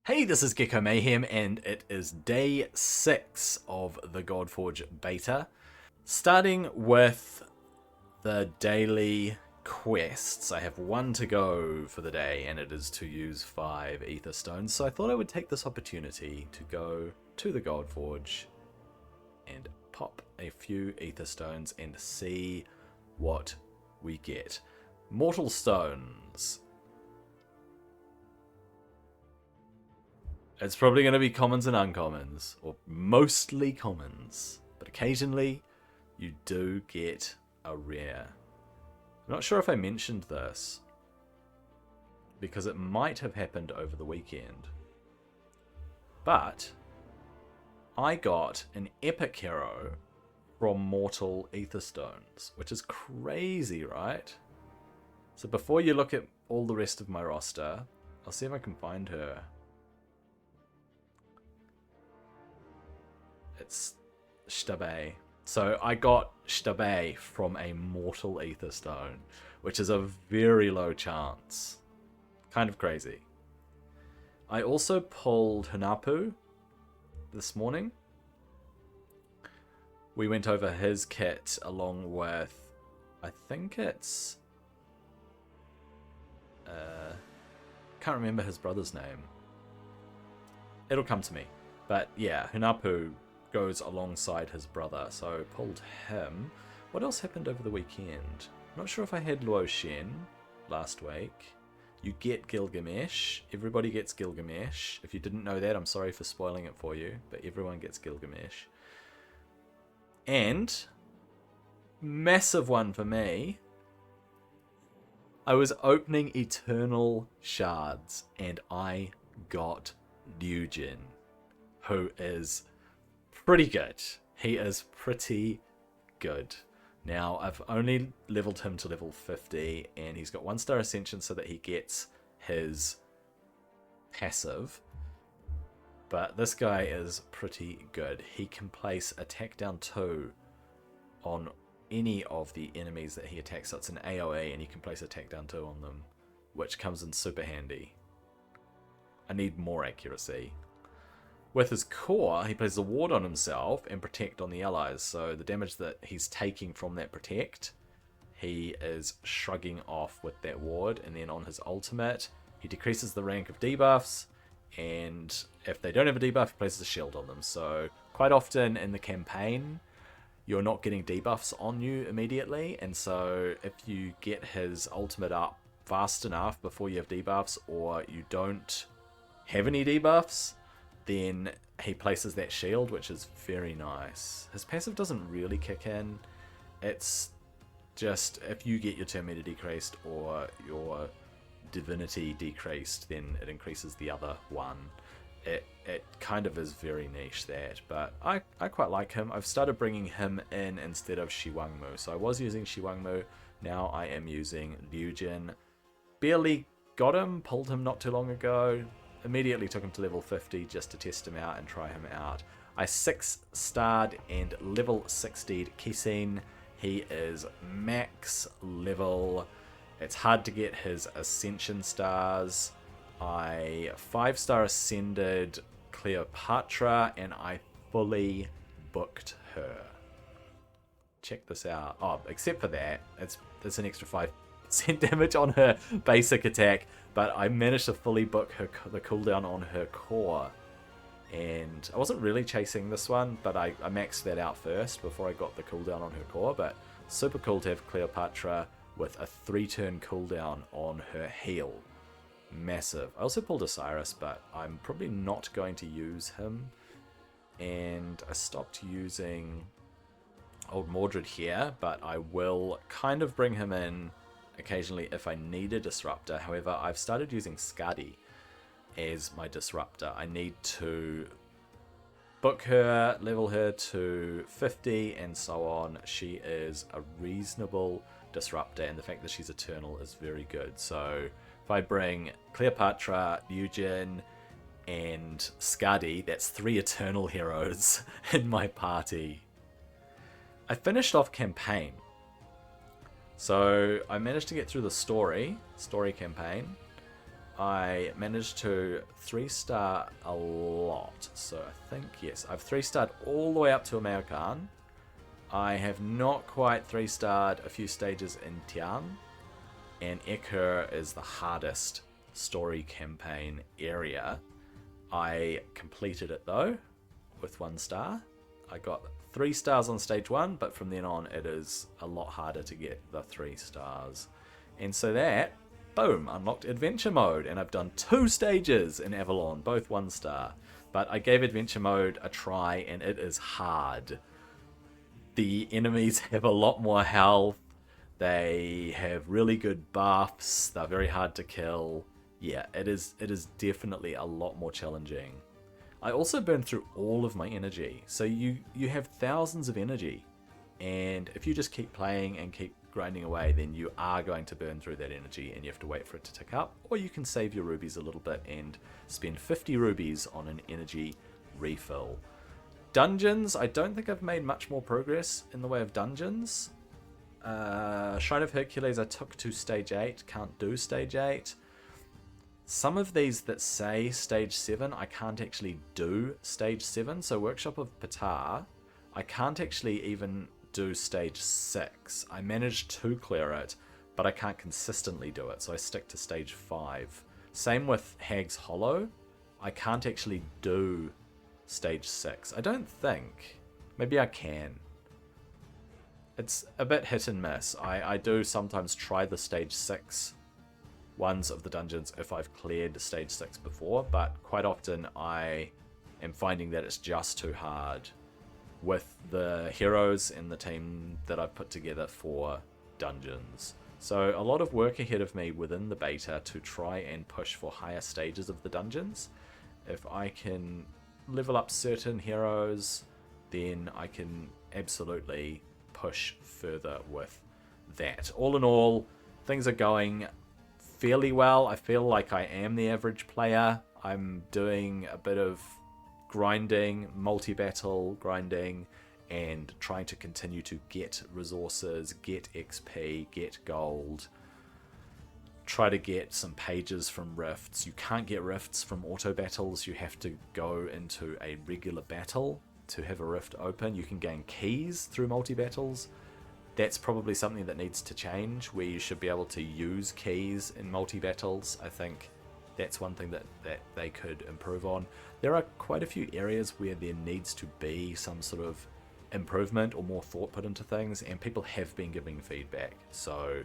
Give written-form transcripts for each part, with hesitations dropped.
Hey, this is Gecko Mayhem, and it is day 6 of the Godforge beta. Starting with the daily quests, I have one to go for the day, and it is to use 5 aetherstones. So I thought I would take this opportunity to go to the Godforge and pop a few aetherstones and see what we get. Mortal stones. It's probably going to be commons and uncommons, or mostly commons, but occasionally you do get a rare. I'm not sure if I mentioned this, because it might have happened over the weekend, but I got an epic hero from Mortal Aetherstones, which is crazy, right? So before you look at all the rest of my roster, I'll see if I can find her. It's Shtabe. So I got Shtabe from a Mortal Aetherstone, which is a very low chance. Kind of crazy. I also pulled Hanapu this morning. We went over his kit along with, I think it's... can't remember his brother's name. It'll come to me. But yeah, Hanapu goes alongside his brother, so pulled him. What else happened over the weekend? Not sure if I had Luo Shen last week. You get Gilgamesh. Everybody gets Gilgamesh. If you didn't know that, I'm sorry for spoiling it for you, but everyone gets Gilgamesh. And massive one for me, I was opening Eternal Shards and I got Liujin, who is pretty good. He is pretty good. Now, I've only leveled him to level 50, and he's got 1-star Ascension so that he gets his passive. But this guy is pretty good. He can place attack down 2 on any of the enemies that he attacks. So it's an AoE, and he can place attack down 2 on them, which comes in super handy. I need more accuracy. With his core, he places a ward on himself and protect on the allies. So the damage that he's taking from that protect, he is shrugging off with that ward. And then on his ultimate, he decreases the rank of debuffs. And if they don't have a debuff, he places a shield on them. So quite often in the campaign, you're not getting debuffs on you immediately. And so if you get his ultimate up fast enough before you have debuffs, or you don't have any debuffs, then he places that shield, which is very nice. His passive doesn't really kick in. It's just if you get your turn meter decreased or your divinity decreased, then it increases the other one. It kind of is very niche, that, but I quite like him. I've started bringing him in instead of Shiwangmu. So I was using Shiwangmu, now I am using Liujin. Barely got him, pulled him not too long ago. Immediately took him to level 50 just to test him out and try him out. I 6-starred and level 60'd Kisin. He is max level. It's hard to get his ascension stars. I 5-star ascended Cleopatra and I fully booked her. Check this out. Oh, except for that, it's an extra 5% damage on her basic attack. But I managed to fully book the cooldown on her core. And I wasn't really chasing this one, but I maxed that out first before I got the cooldown on her core. But super cool to have Cleopatra with a 3-turn cooldown on her heal. Massive. I also pulled Osiris, but I'm probably not going to use him. And I stopped using Old Mordred here, but I will kind of bring him in occasionally if I need a disruptor. However, I've started using Skadi as my disruptor. I need to book her, level her to 50 and so on. She is a reasonable disruptor, and the fact that she's eternal is very good. So if I bring Cleopatra, Liujin and Skadi, that's 3 eternal heroes in my party. I finished off campaign. So I managed to get through the story campaign. I managed to 3-star a lot. So I think, yes, I've 3-starred all the way up to American. I have not quite 3-starred a few stages in Tian. And Eker is the hardest story campaign area. I completed it though with 1 star. I got 3 stars on stage 1, but from then on it is a lot harder to get the 3 stars. And so that, boom, unlocked adventure mode, and I've done 2 stages in Avalon, both 1 star. But I gave adventure mode a try and it is hard. The enemies have a lot more health. They have really good buffs. They're very hard to kill. Yeah, it is definitely a lot more challenging. I also burned through all of my energy. So you have thousands of energy. And if you just keep playing and keep grinding away, then you are going to burn through that energy and you have to wait for it to tick up. Or you can save your rubies a little bit and spend 50 rubies on an energy refill. Dungeons, I don't think I've made much more progress in the way of dungeons. Shrine of Hercules I took to stage 8, can't do stage 8. Some of these that say stage 7, I can't actually do stage 7. So Workshop of Ptah, I can't actually even do stage 6. I managed to clear it, but I can't consistently do it, so I stick to stage 5. Same with Hag's Hollow, I can't actually do stage 6. I don't think. Maybe I can. It's a bit hit and miss. I do sometimes try the stage 6 ones of the dungeons if I've cleared stage 6 before, but quite often I am finding that it's just too hard with the heroes and the team that I've put together for dungeons. So a lot of work ahead of me within the beta to try and push for higher stages of the dungeons. If I can level up certain heroes, then I can absolutely push further with that. All in all, things are going fairly well. I feel like I am the average player. I'm doing a bit of grinding, multi-battle grinding, and trying to continue to get resources, get XP, get gold, try to get some pages from rifts. You can't get rifts from auto battles. You have to go into a regular battle to have a rift open. You can gain keys through multi-battles. That's probably something that needs to change, where you should be able to use keys in multi-battles. I think that's one thing that they could improve on. There are quite a few areas where there needs to be some sort of improvement or more thought put into things, and people have been giving feedback. So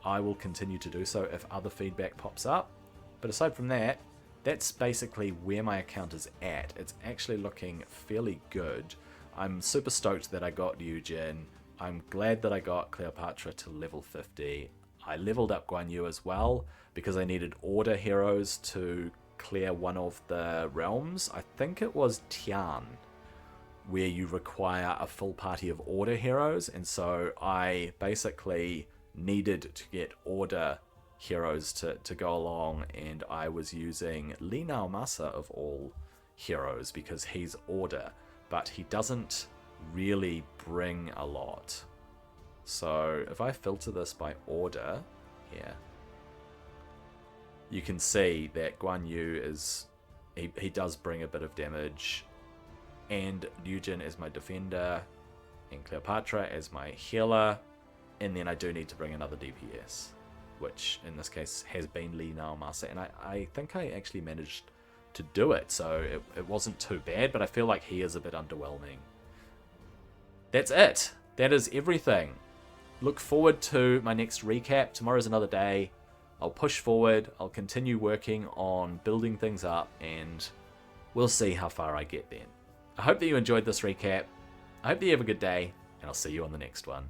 I will continue to do so if other feedback pops up. But aside from that, that's basically where my account is at. It's actually looking fairly good. I'm super stoked that I got Yujin. I'm glad that I got Cleopatra to level 50. I leveled up Guan Yu as well because I needed order heroes to clear one of the realms. I think it was Tian, where you require a full party of order heroes, and so I basically needed to get order heroes to go along, and I was using Li Nao Masa of all heroes because he's order, but he doesn't really bring a lot. So if I filter this by order here, you can see that Guan Yu is, he does bring a bit of damage, and Yujin is my defender, and Cleopatra as my healer, and then I do need to bring another DPS, which in this case has been Li Nao Masa, and I think I actually managed to do it, so it wasn't too bad, but I feel like he is a bit underwhelming. That's it. That is everything. Look forward to my next recap. Tomorrow's another day. I'll push forward. I'll continue working on building things up, and we'll see how far I get then. I hope that you enjoyed this recap. I hope that you have a good day, and I'll see you on the next one.